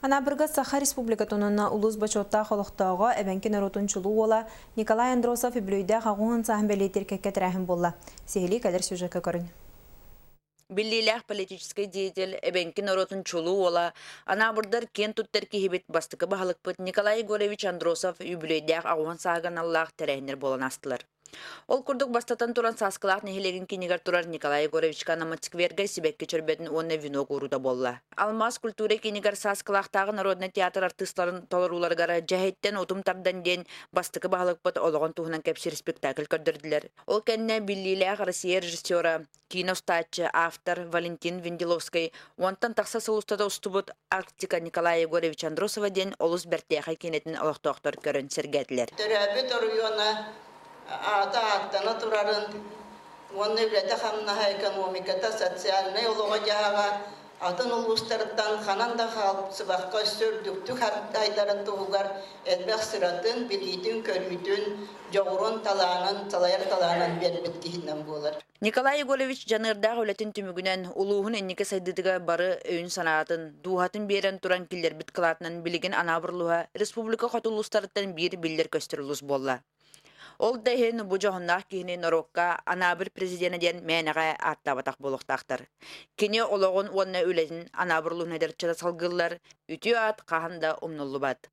Анабырга Саха Республика тонына улус бачотта холықтауға әбәнкі наротын чулу ола Николай Андросов үблөйді қағуын сағын бәлейтер кәккет рәхім болла. Сехили кәдір сюжетка көрін. Биллилях политический деятель эбенкин наротын чулу ола анабырдар кен туттар кихибет бастыкы бахалыкпыт Николай Егорович Андросов үблөйдәк қағуын сағын Аллах тәрәхінер болан астылар. Ол курдук бастатан туран саскалақ нехилеген кинигар турар Николай Егоровичка наматскверга сибекке чөрбетін онна вино куруда болла. Алмаз культура кинигар саскалақтағы народный театр артистларын толыруларгара жахеттен отумтардан ден бастыкы бағылықпыт олығын туғынан кәпсір спектакль көрдірділер. Ол кәнне Биллилях Россия режиссера, киностатчы, автор Валентин Венделовский, онтан тақса сылустада устубут Арктика Николай Егорович Андросова ден олыс бәртеяқай кенетін олықтоқтар көрін сергәділер. Ата турарын, оны білеті қамнаға экономиката, социальный олыға жағаға, атын ұлыстарыттан қананда қалып сыбаққа сөrdүктік айдарын тұғығар әлбәқ сыратын, білейтін, көрійтін, жоғырын таланын, талайыр таланын бербет кейінен болар. Николай Егорович жанырдағы өлетін түмігінен ұлуғын әнеке сайдыдыға бары өйін санатын, дуғатын берен туран келдер біт қылатынан білеген анабырлуға республика қатулыстарыттан бір білдер көстіріліз болла. Ол дәйін бұ жоғыннақ кейіне Норокка анабыр президентден мәнеға аттабатақ болуқтақтыр. Кене олығын онына өлетін анабырлуын әдірчіда салғылар, үті ат қағында ұмнулы бад.